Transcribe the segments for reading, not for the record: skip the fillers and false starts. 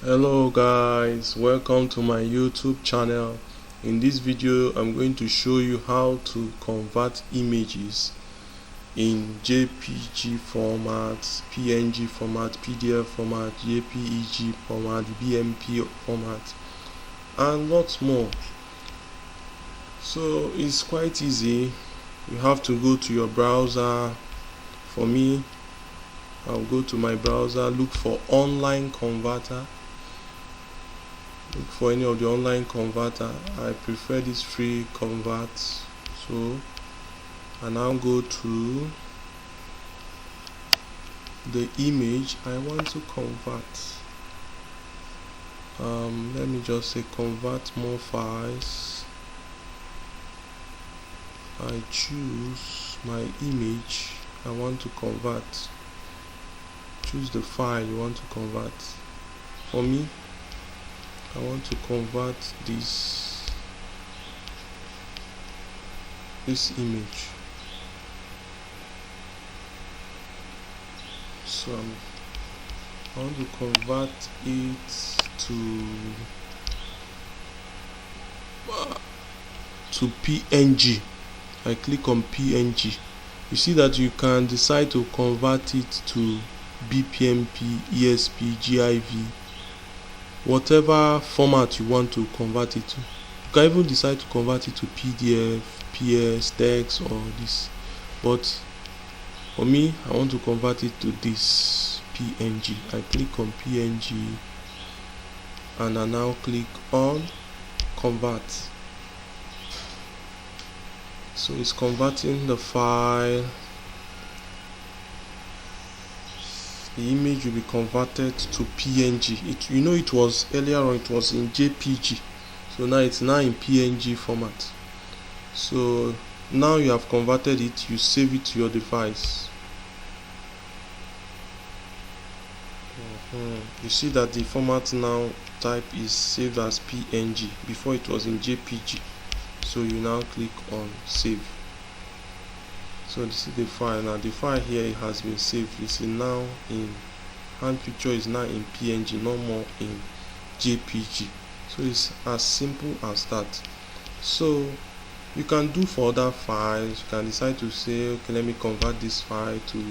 Hello guys, welcome to my YouTube channel. In this video I'm going to show you how to convert images in JPG format, PNG format, PDF format, JPEG format, BMP format and lots more. So it's quite easy. You have to go to your browser. For me, I'll go to my browser, look for online converter. Look for any of the online converter. I prefer this free convert. So I now go to the image I want to convert. Let me just say convert more files. I choose my image I want to convert. Choose the file you want to convert. For me, I want to convert this image. So I want to convert it to PNG. I click on PNG. You see that you can decide to convert it to BPMP, ESP, GIV, whatever format you want to convert it to. You can even decide to convert it to PDF, PS, text or this, but for me I want to convert it to this PNG. I click on PNG and I now click on convert. So it's converting the file. The image will be converted to PNG. It was earlier on, it was in JPG, so now it's in PNG format. So now you have converted it, you save it to your device. You see that the format now type is saved as PNG. Before it was in JPG. So you now click on save. So this is the file. Now the file here, it has been saved. It's now in hand picture, is now in PNG, no more in JPG. So it's as simple as that. So you can do for other files. You can decide to say, okay, let me convert this file to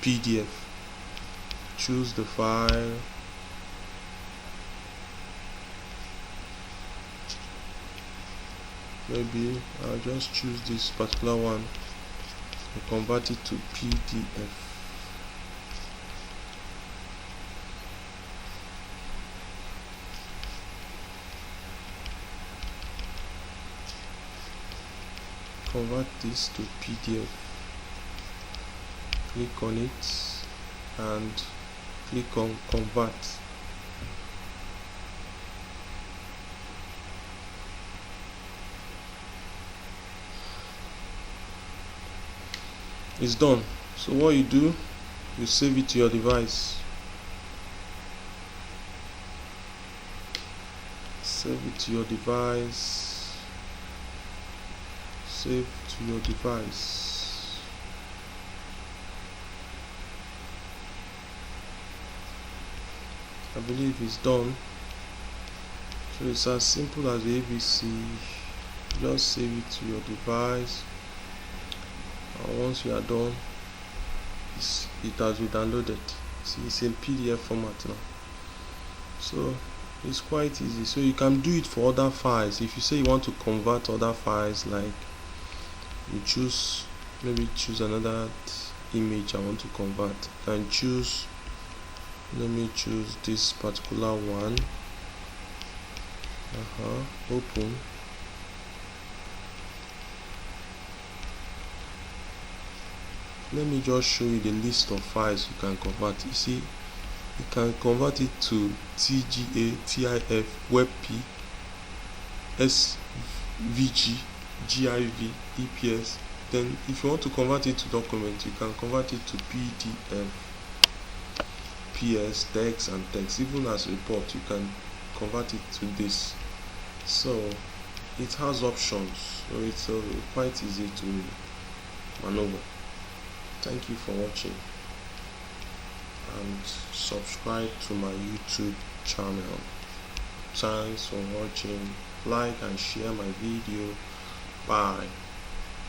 PDF. Choose the file. Maybe I'll just choose this particular one and convert it to PDF. Convert this to PDF. Click on it and click on convert. It's done. So what you do, you save it to your device. Save it to your device. Save to your device. I believe it's done. So it's as simple as the ABC. Just save it to your device. And once you are done, it has been downloaded. See, it's in PDF format now. So it's quite easy. So you can do it for other files. If you say you want to convert other files, like you choose, maybe choose another image I want to convert, and choose, let me choose this particular one. Open. Let me just show you the list of files you can convert. You see, you can convert it to TGA, TIF, WebP, SVG, GIV, EPS. Then if you want to convert it to document, you can convert it to PDF, PS, text and text. Even as report, you can convert it to this. So it has options, so it's quite easy to maneuver. Thank you for watching. and subscribe to my YouTube channel. Thanks for watching. Like and share my video. Bye.